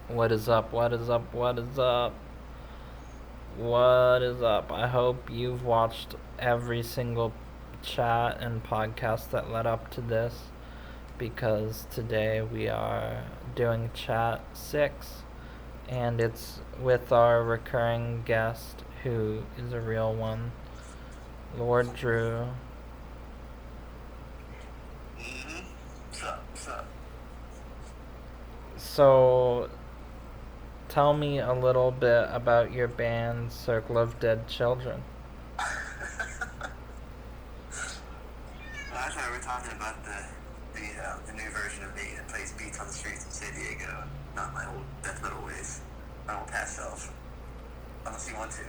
What is up? What is up? What is up? What is up? I hope you've watched every single chat and podcast that led up to this because today we are doing chat 6 and it's with our recurring guest who is a real one, Lord Drew. What's up? What's up? So, tell me a little bit about your band, Circle of Dead Children. I thought we were talking about the new version of me that plays beats on the streets of San Diego, not my old death metal ways, my old past self. Unless you want to,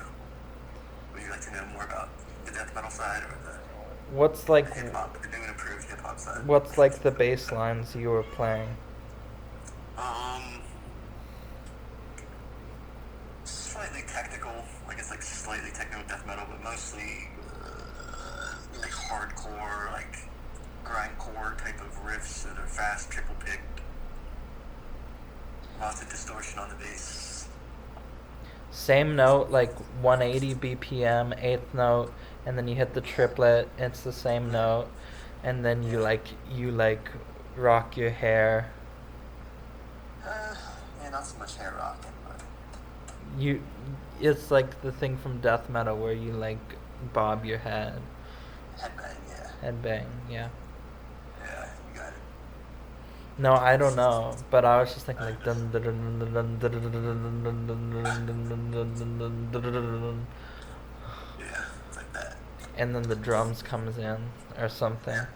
would you like to know more about the death metal side or What's the like hip hop, the new and improved hip hop side? what's like the bass lines you were playing? Um, Slightly technical, like it's like slightly technical death metal, but mostly like hardcore, like grindcore type of riffs that are fast, triple picked, lots of distortion on the bass. Same note, like 180 BPM, eighth note, and then you hit the triplet. It's the same Yeah, note, and then yeah. you like rock your hair. Uh, yeah, not so much hair rocking, but You, it's like the thing from death metal where you like bob your head, headbang, yeah. headbang. Yeah. Yeah, you got it. No, I don't know, but I was just thinking Uh, like dun dun dun dun dun dun dun dun dun dun dun dun dun dun dun, yeah, it's like that. and then the drums comes in or something.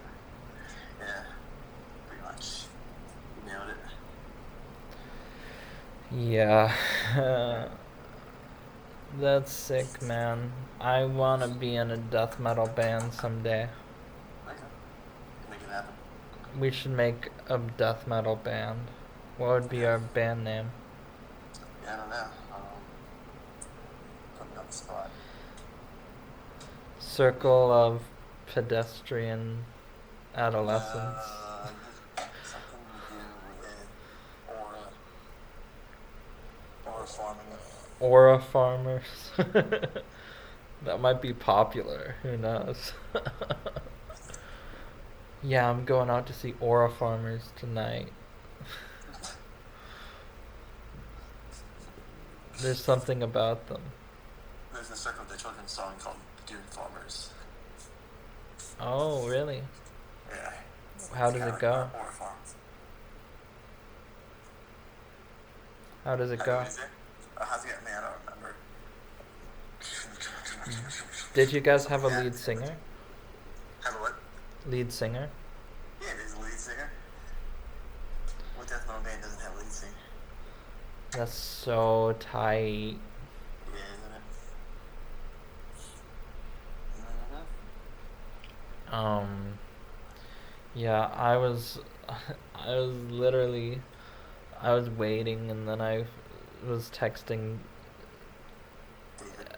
Yeah, yeah, pretty much. You nailed it. Yeah. That's sick, man. I wanna be in a death metal band someday. Okay, can make it happen. We should make a death metal band. What would be Okay. our band name? Yeah, I don't know. Put me on the spot. Circle of Pedestrian Adolescents. Something to do with aura, aura farming. Aura Farmers. That might be popular. Who knows? Yeah, I'm going out to see Aura Farmers tonight. There's something about them. There's a Circle of the Children song called Dune Farmers. Oh, really? Yeah, How it's does kind it of like go? aura farms. How does it go? What is it? How's it? Man, I don't remember. Did you guys have Something a that lead singer? have a what? Lead singer? Yeah, there's a lead singer. What death metal band doesn't have a lead singer? That's so tight. Yeah, isn't it? Mm-hmm. Um, yeah, I was literally, I was waiting and then I was texting. David,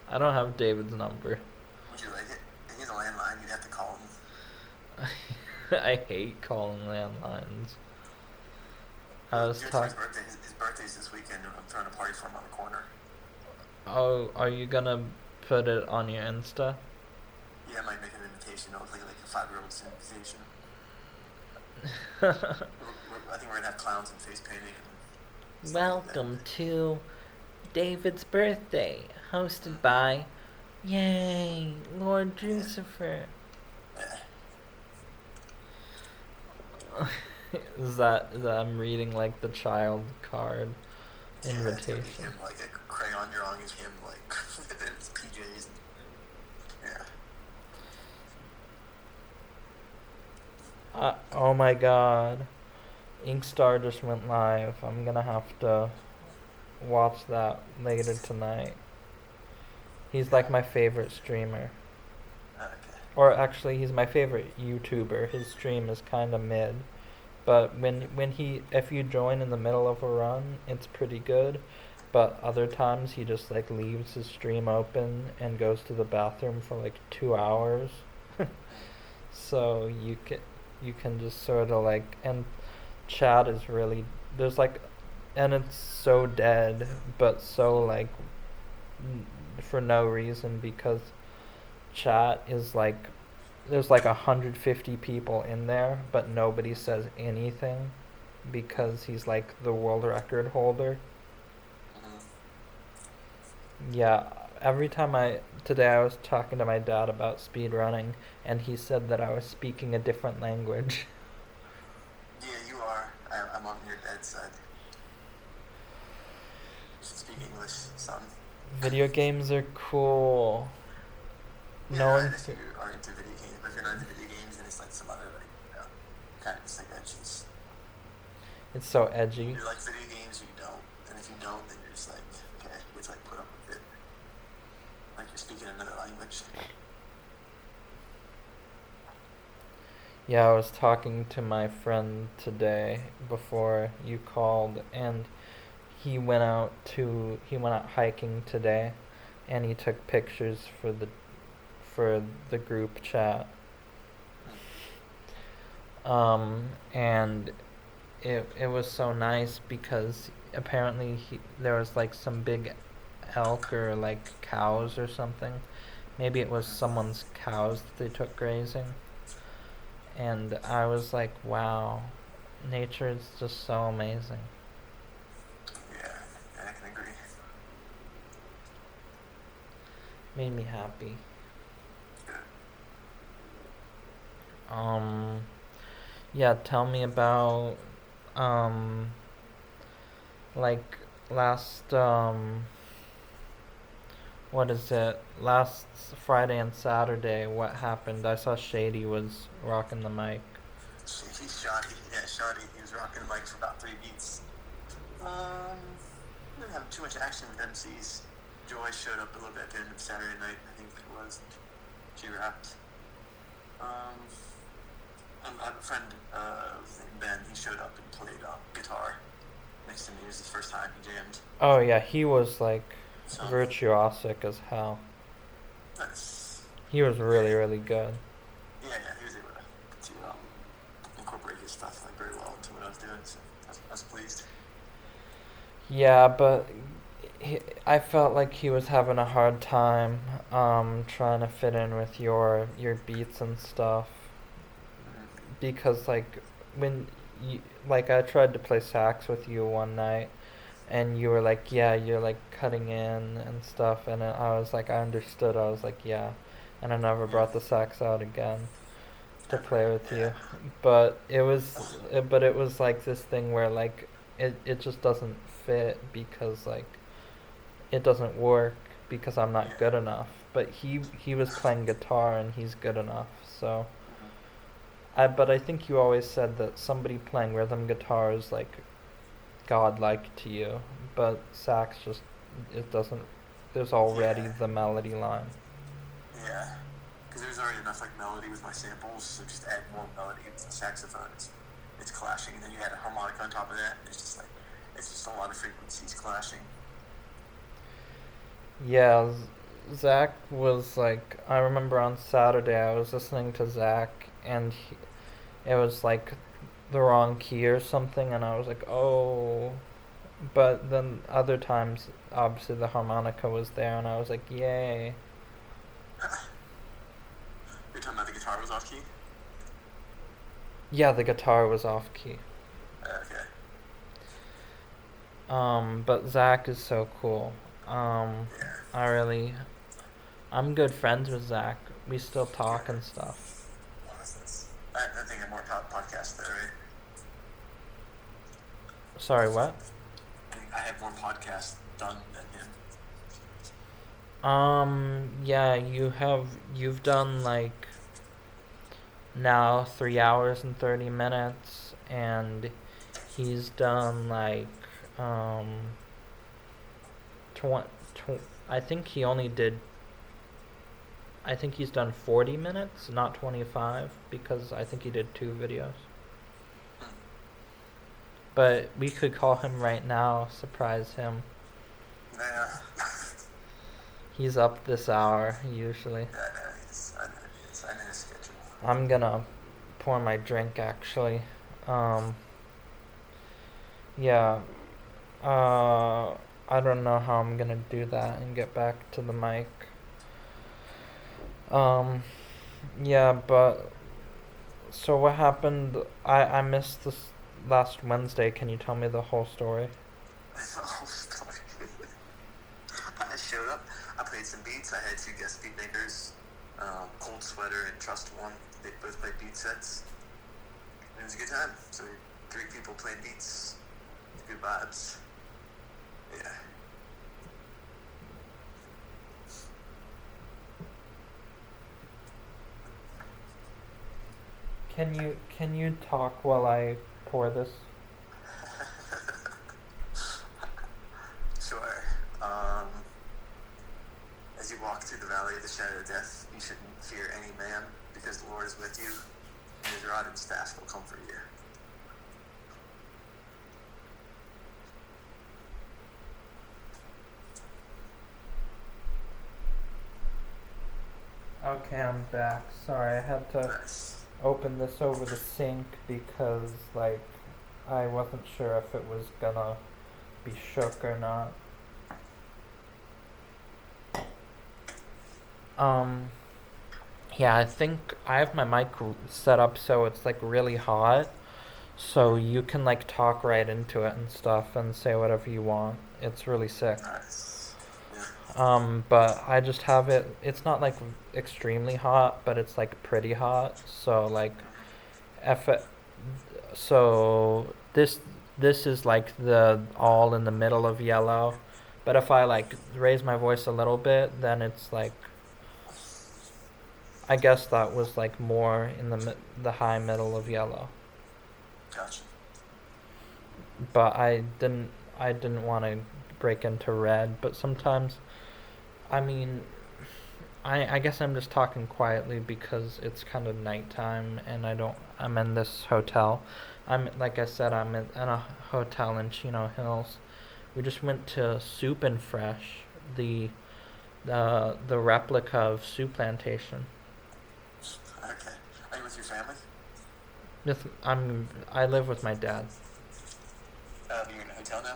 I don't have David's number. would you like it? If he has a landline, you'd have to call him. I hate calling landlines. I Well, was give it to his talking. birthday. His birthday's this weekend, and I'm throwing a party for him on the corner. Oh, are you gonna put it on your Insta? Yeah, I might make an invitation. It'll look like a 5-year-old's invitation. I think we're gonna have clowns and face painting and stuff like that. Welcome to David's birthday, hosted by, yay, Lord Yeah, Drucifer. yeah. Is that I'm reading like the child card Yeah, it's gonna be invitation? him like a crayon drawing of him like in his PJs. Yeah. Oh my god. Inkstar just went live. I'm gonna have to watch that later tonight. He's like my favorite streamer. Okay. Or actually, he's my favorite YouTuber. His stream is kind of mid. But when he if you join in the middle of a run, it's pretty good. But other times he just like leaves his stream open and goes to the bathroom for like 2 hours. Mm. So you can just sort of like, and chat is really there's like, and it's so dead, but so like for no reason because chat is like there's like 150 people in there, but nobody says anything because he's like the world record holder. Mm-hmm. Yeah, every time today I was talking to my dad about speed running, and he said that I was speaking a different language. Yeah, you are. I'm on your dad's side. You should speak English, son. Video games are cool. Yeah, they're Knowing right if you are into video games. But if you're not into video games, then it's like some other like kind of just like edges. it's so You edgy. either like video games or you don't. And if you don't, then you're just like, okay, you have to like put up with it. Like you're speaking another language. Yeah, I was talking to my friend today before you called, and he went out hiking today, and he took pictures for the group chat. And it was so nice because apparently there was like some big elk or like cows or something. Maybe it was someone's cows that they took grazing. And I was like, wow, nature is just so amazing. Yeah, I can agree. Made me happy. Good. Um, yeah, tell me about, um, like last, what is it? Last Friday and Saturday, what happened? I saw Shady was rocking the mic. He's shoddy. Yeah, shoddy. He was rocking the mic for about 3 beats. Didn't have too much action with MCs. Joy showed up a little bit at the end of Saturday night, I think it was. She rapped. I have a friend named Ben. He showed up and played guitar next to me. It was his first time. He jammed. Oh yeah, he was like So virtuosic as hell. that's He was really, really good. yeah. He was able to incorporate his stuff like very well into what I was doing. So I was pleased. Yeah, but I felt like he was having a hard time trying to fit in with your beats and stuff because like when you like I tried to play sax with you one night and you were like, yeah, you're like cutting in and stuff, and I was like, I understood. I was like, yeah, and I never brought the sax out again to play with Yeah. you. But it was like this thing where like it just doesn't fit because like it doesn't work because I'm not good enough. But he was playing guitar and he's good enough. So but I think you always said that somebody playing rhythm guitar is like godlike to you, but sax just it doesn't. There's already Yeah. the melody line. Yeah. Because there's already enough like melody with my samples, so just add more melody with the saxophone. It's clashing, and then you add a harmonica on top of that, and it's just a lot of frequencies clashing. Yeah, Zach was like, I remember on Saturday I was listening to Zach and it was like the wrong key or something, and I was like, oh. But then other times, obviously the harmonica was there, and I was like, yay. You're talking about the guitar was off key? Yeah, the guitar was off key. Okay. But Zach is so cool. Um, Yeah. I really, I'm good friends with Zach. We still talk Good. and stuff. Well, I think I'm more podcast there, right? Sorry, what? I think I have more podcasts done than him. Yeah, you've done like now 3 hours and 30 minutes, and he's done like, um, I think he only did, I think he's done 40 minutes, not 25, because I think he did 2 videos. But we could call him right now, surprise him. Yeah. He's up this hour, usually. Yeah, I know I know his schedule. I'm gonna pour my drink, actually. Um, Yeah. Uh, I don't know how I'm gonna do that and get back to the mic. Um, yeah, but so what happened? I missed this last Wednesday. Can you tell me the whole story? The whole story. I showed up. I played some beats. I had two guest beat makers, Cold Sweater and Trust One. They both played beat sets. And it was a good time. So three people playing beats. Good vibes. Yeah. Can you talk while I pour this? Sure. As you walk through the valley of the shadow of death, you shouldn't fear any man, because the Lord is with you, and his rod and staff will comfort you. Okay, I'm back. Sorry, I had to Nice. open this over the sink because, like, I wasn't sure if it was gonna be shook or not. Um, yeah, I think I have my mic set up so it's like really hot, so you can like talk right into it and stuff and say whatever you want. It's really sick. Nice. Yeah. But I just have it. It's not like extremely hot, but it's like pretty hot. So like, if it, so this is like the all in the middle of yellow, but if I like raise my voice a little bit, then it's like I guess that was like more in the high middle of yellow. Gotcha. But I didn't want to break into red. But sometimes, I mean, I guess I'm just talking quietly because it's kind of nighttime and I'm in this hotel. Like I said, in a hotel in Chino Hills. We just went to Soup and Fresh, the the replica of Soup Plantation. Okay. Are you with your family? I live with my dad. You're in a hotel now?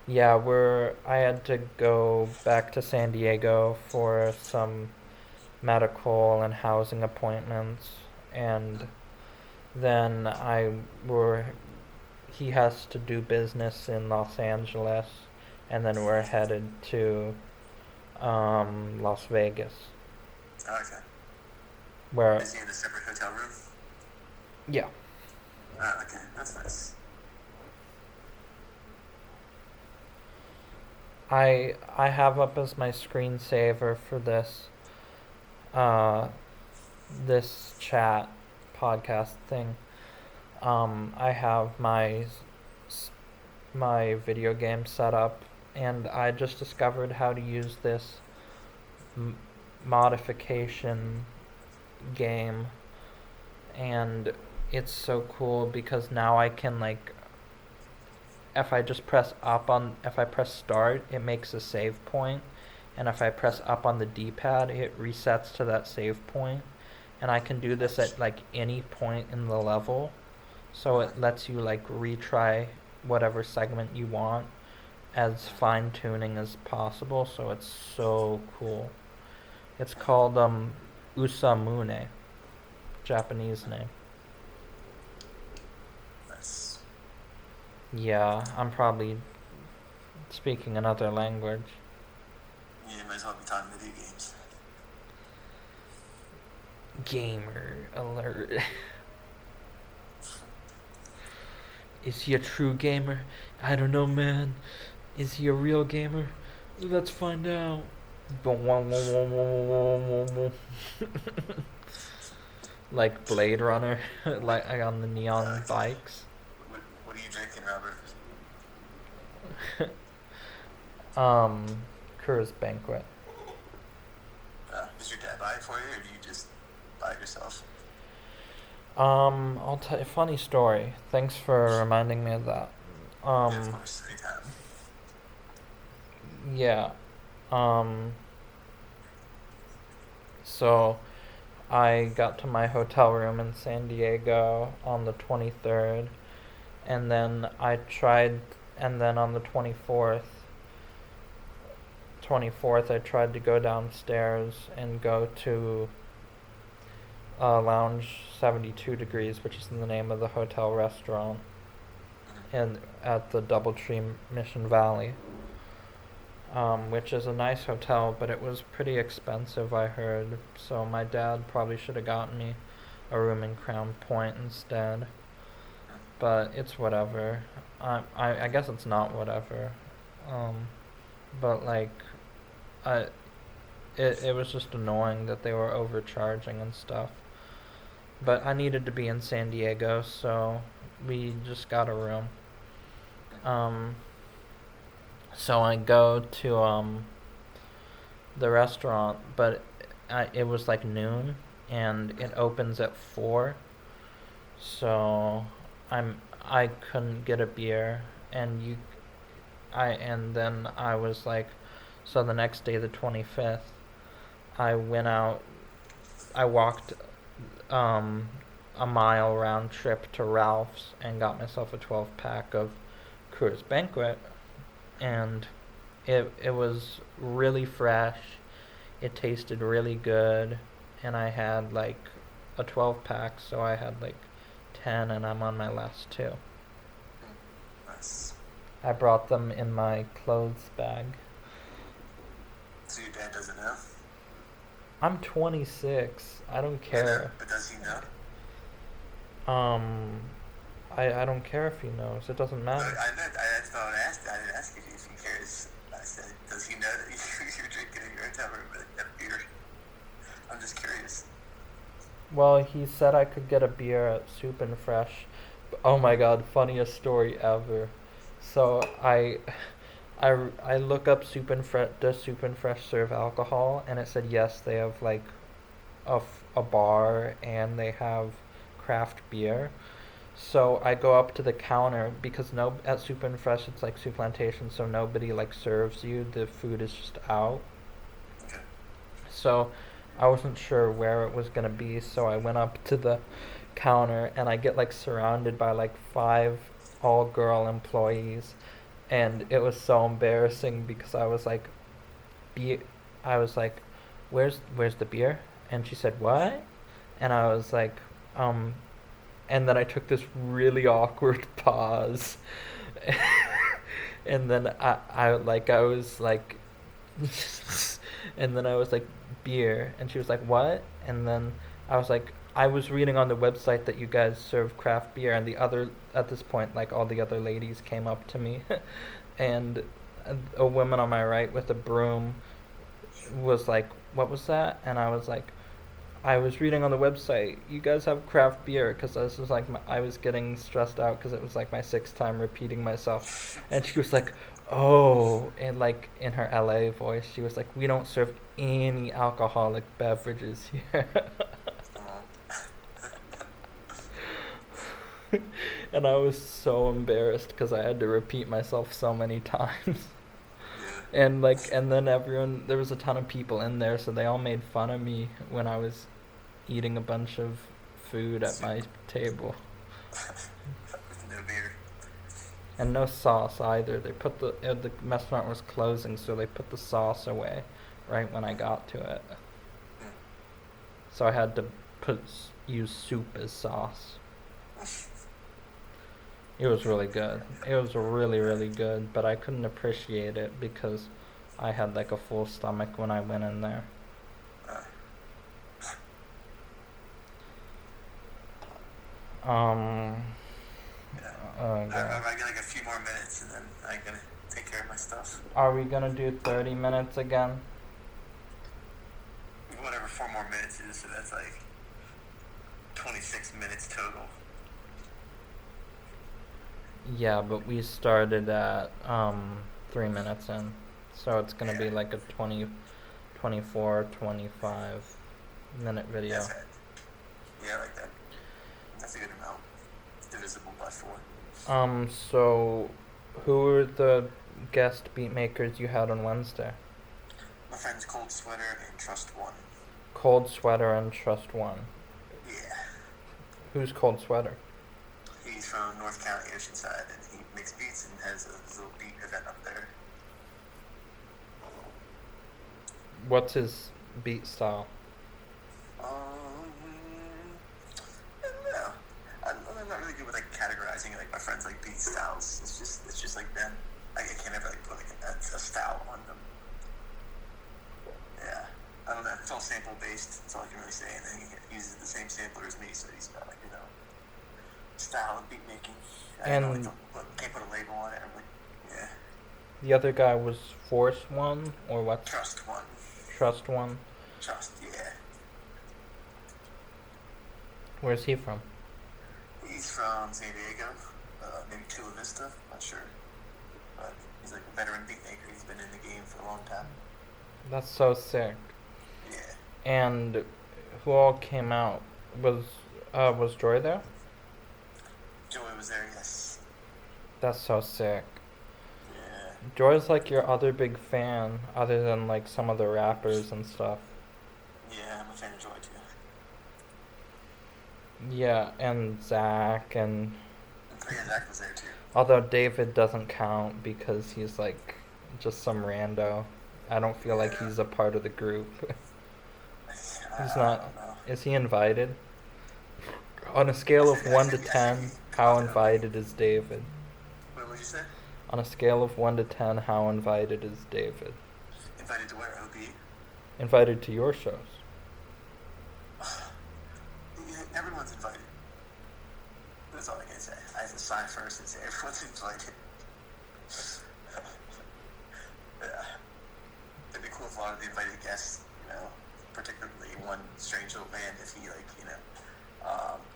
Yeah, I had to go back to San Diego for some medical and housing appointments, and then he has to do business in Los Angeles, and then we're headed to Las Vegas, Okay. where Is he in a separate hotel room? yeah. Okay. That's nice. I have up as my screensaver for uh this chat podcast thing. I have my video game set up, and I just discovered how to use this m- modification game, and it's so cool because now I can like if I press start, it makes a save point, and if I press up on the D-pad, it resets to that save point, and I can do this at like any point in the level, so it lets you like retry whatever segment you want as fine tuning as possible. So it's so cool. It's called Usamune, Japanese name. Nice. Yeah, I'm probably speaking another language. You might as well be talking video games. Gamer alert. Is he a true gamer? I don't know, man. Is he a real gamer? Let's find out. Like Blade Runner, like on the neon Okay. bikes. What are you drinking, Robert? um, Coors Banquet. Does your dad buy it for you, or do you just buy it yourself? I'll tell you a funny story. Thanks for reminding me of that. Yeah, of Um, course. Anytime. yeah. Um, so I got to my hotel room in San Diego on the 23rd, And then I tried, and then on the 24th, I tried to go downstairs and go to Lounge 72 Degrees, which is the name of the hotel restaurant, and at the DoubleTree Mission Valley, which is a nice hotel, but it was pretty expensive, I heard. So my dad probably should have gotten me a room in Crown Point instead. But it's whatever. I guess it's not whatever. But like, I it was just annoying that they were overcharging and stuff. But I needed to be in San Diego, so we just got a room. Um, so I go to the restaurant, but it was like noon, and it opens at 4. So I couldn't get a beer, and then I was like, so the next day, the 25th, I went out. I walked a mile round trip to Ralph's and got myself a 12-pack of Coors Banquet, and it was really fresh. It tasted really good, and I had like a 12-pack, so I had like 10, and I'm on my last 2. Nice. I brought them in my clothes bag. So your dad doesn't know? I'm 26. I don't care. But does he know? I don't care if he knows. It doesn't matter. That's not what I asked. I didn't ask you if he cares. I said, does he know that you're drinking in your hotel room a beer? I'm just curious. Well, he said I could get a beer at Soup and Fresh. Oh my god, funniest story ever. So I look up Soup and Fresh. Does Soup and Fresh serve alcohol? And it said yes. They have like a bar, and they have craft beer. So I go up to the counter because no at Soup and Fresh it's like Soup Plantation, so nobody like serves you. The food is just out. Okay. So I wasn't sure where it was gonna be, so I went up to the counter, and I get like surrounded by like 5 all girl employees, and it was so embarrassing because I was like, be I was like, where's the beer? And she said, what? And I was like, and then I took this really awkward pause. And then I was like, and then I was like, beer. And she was like, what? And then I was like, I was reading on the website that you guys serve craft beer. And at this point, like all the other ladies came up to me. And a woman on my right with a broom was like, what was that? And I was like, I was reading on the website, you guys have craft beer, because this was like I was getting stressed out because it was like my 6th time repeating myself, and she was like, "Oh," and like in her LA voice, she was like, "We don't serve any alcoholic beverages here," and I was so embarrassed because I had to repeat myself so many times. And then there was a ton of people in there, so they all made fun of me when I was eating a bunch of food at my table. No beer. And no sauce either. They put the restaurant was closing, so they put the sauce away right when I got to it. So I had to use soup as sauce. It was really good. It was really, really good, but I couldn't appreciate it because I had like a full stomach when I went in there. I got like a few more minutes, and then I'm gonna take care of my stuff. Are we gonna do 30 minutes again? Whatever 4 more minutes is, so that's like 26 minutes total. Yeah, but we started at 3 minutes in, so it's gonna be like a 20, 24, 25 minute video. That's it. Yeah, I like that. That's a good amount. Divisible by 4. So who were the guest beat makers you had on Wednesday? My friends Cold Sweater and Trust One. Cold Sweater and Trust One. Yeah. Who's Cold Sweater? He He's from North County, Oceanside, and he makes beats and has his little beat event up there. What's his beat style? I don't know. I'm not really good with like categorizing like my friends like beat styles. It's just like them. I can't ever like put like a style on them. Yeah, I don't know. It's all sample based. That's all I can really say. And then he uses the same sampler as me, so he's got like style of beat making. And Can't put a label on it. Yeah. the other guy was Force One or what? Trust One. Trust One. Trust, yeah. Where's he from? He's from San Diego, maybe Chula Vista, not sure. But he's like a veteran beat maker. He's been in the game for a long time. That's so sick. Yeah. And who all came out? Was Joy there? Joey was there, yes. That's so sick. Yeah. Joy's like your other big fan, other than like some of the rappers and stuff. Yeah, I'm a fan of Joy too. Yeah, and Zach, and Yeah, Zach was there too. although David doesn't count because he's like just some rando. I don't feel like he's a part of the group. He's not. I don't know. Is he invited? On a scale of 1 to 10, how invited is David? What would you say? On a scale of 1 to 10, how invited is David? Invited to where? OB? Invited to your shows. Everyone's invited. That's all I can say. I have to sign first and say everyone's invited. Yeah. It'd be cool if a lot of the invited guests, particularly one strange little man, if he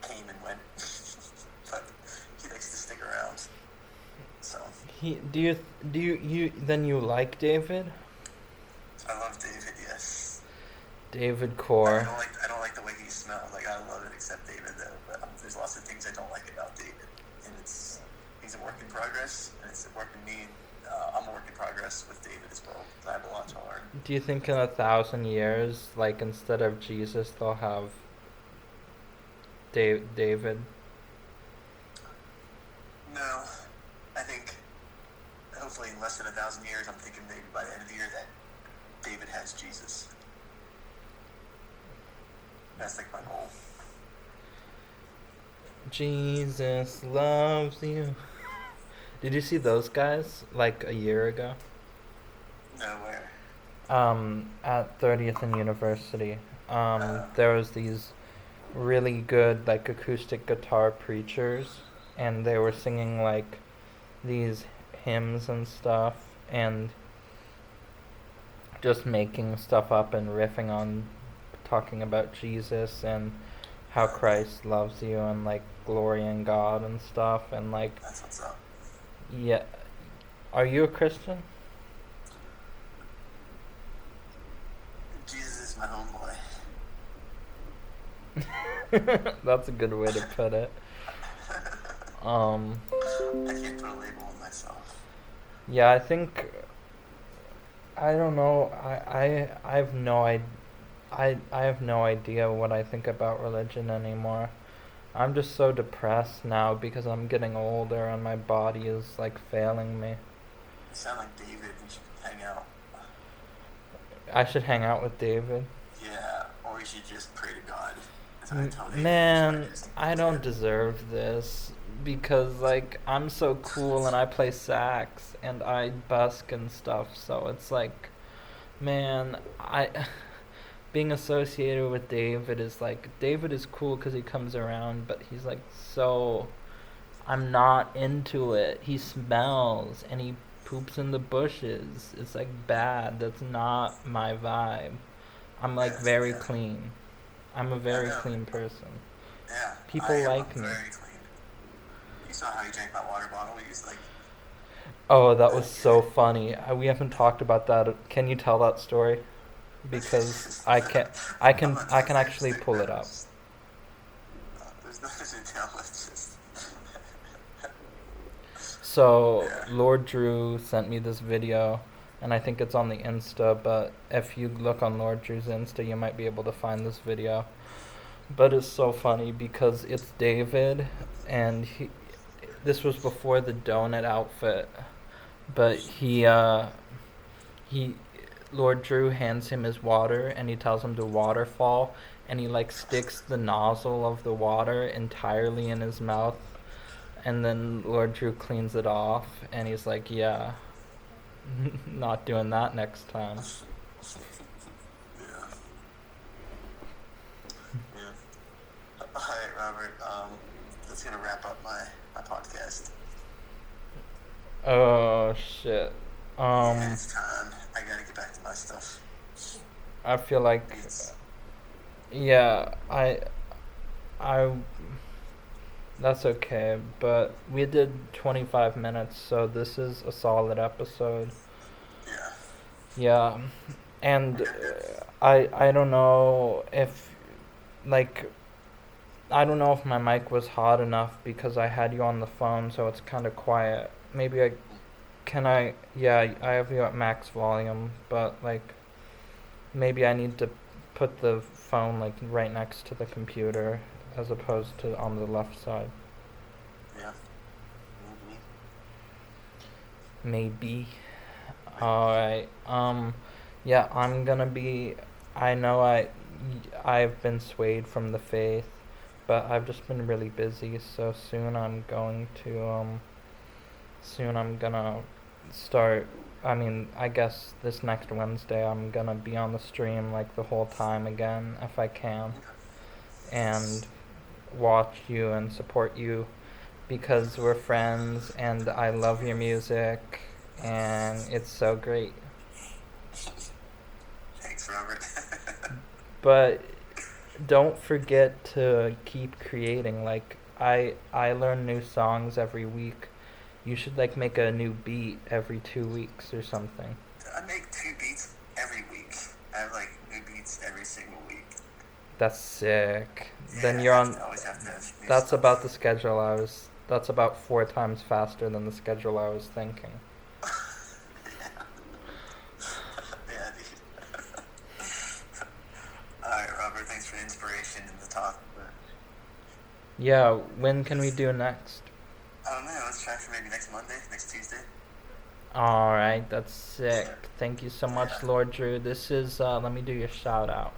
came and went. But he likes to stick around. So. Then you like David? I love David, yes. David Core. I don't like the way he smells. Like, I love it except David, though. But there's lots of things I don't like about David. And he's a work in progress, and it's a work in me. I'm a work in progress with David as well. I have a lot to learn. Do you think in 1,000 years, like instead of Jesus, they'll have David? No. I think, hopefully in less than 1,000 years, I'm thinking maybe by the end of the year that David has Jesus. That's like my goal. Jesus loves you. Did you see those guys like a year ago? Nowhere. At 30th and University. There was these really good like acoustic guitar preachers, and they were singing like these hymns and stuff, and just making stuff up and riffing on talking about Jesus and how Christ loves you and like glory in God and stuff, and like That's what's up. yeah. Are you a Christian? Jesus is my homeboy. That's a good way to put it. I can't put a label on myself. Yeah, I don't know. I have no I have no idea what I think about religion anymore. I'm just so depressed now because I'm getting older and my body is like failing me. You sound like David. We should hang out. I should hang out with David. Yeah, or you should just pray to God. That's what I tell David. Man, I don't deserve this because like I'm so cool and I play sax and I busk and stuff, so it's like, man, being associated with David is like, David is cool because he comes around, but he's like so, I'm not into it. He smells and he poops in the bushes. It's like bad. That's not my vibe. I'm like very clean. I'm a very clean person. Yeah. People like me. Very clean. You saw how he drank my water bottle. He was like. Oh, that was so funny. We haven't talked about that. Can you tell that story? Because I can actually pull it up. There's nothing to tell. It's just. So Yeah. Lord Drew sent me this video, and I think it's on the Insta, but if you look on Lord Drew's Insta, you might be able to find this video. But it's so funny because it's David, and this was before the donut outfit, but he Lord Drew hands him his water and he tells him to waterfall and he like sticks the nozzle of the water entirely in his mouth and then Lord Drew cleans it off and he's like, yeah, not doing that next time. Yeah. Yeah. All right, Robert. That's gonna wrap up my podcast. Oh shit. Yeah, it's time. I gotta get back to my stuff. I feel like It's yeah, I that's okay, but we did 25 minutes, so this is a solid episode. yeah. Yeah. And Okay, good. I don't know if like I don't know if my mic was hot enough because I had you on the phone, so it's kind of quiet. Maybe I can I yeah, I have you at max volume, but like maybe I need to put the phone like right next to the computer as opposed to on the left side. Yeah. Maybe. Maybe. Maybe. Alright. Yeah, I'm gonna be. I know I've been swayed from the faith, but I've just been really busy. So soon I'm going to soon I'm gonna start. I mean, I guess this next Wednesday I'm gonna be on the stream like the whole time again if I can, Okay. and watch you and support you because we're friends and I love your music and it's so great. Thanks, Robert. But don't forget to keep creating. Like I learn new songs every week. You should like make a new beat every 2 weeks or something. I make 2 beats every week. I have like new beats every single week. That's sick. Then Yeah, you're on. I always have to have new That's about the stuff. schedule I was. That's about 4 times faster than the schedule I was thinking. Yeah. Yeah, dude. Alright, Robert, thanks for the inspiration and the talk. Yeah, when can we do next? I don't know, let's try for maybe next Monday, next Tuesday. Alright, that's sick. Thank you so much, Yeah. Lord Drew. This is, let me do your shout out.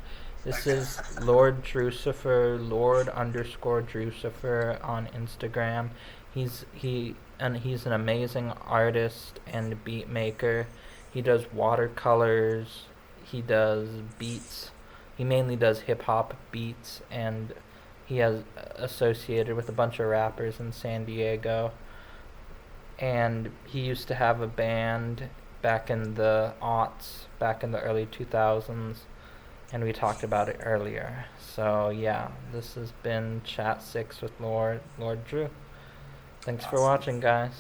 This Okay. is Lord Drucifer, Lord underscore Drucifer on Instagram. He's an amazing artist and beat maker. He does watercolors, he does beats. He mainly does hip hop beats and he has associated with a bunch of rappers in San Diego and he used to have a band back in the aughts, back in the early 2000s, and we talked about it earlier. So yeah, this has been Chat 6 with Lord Drew. Thanks for Awesome. watching, guys.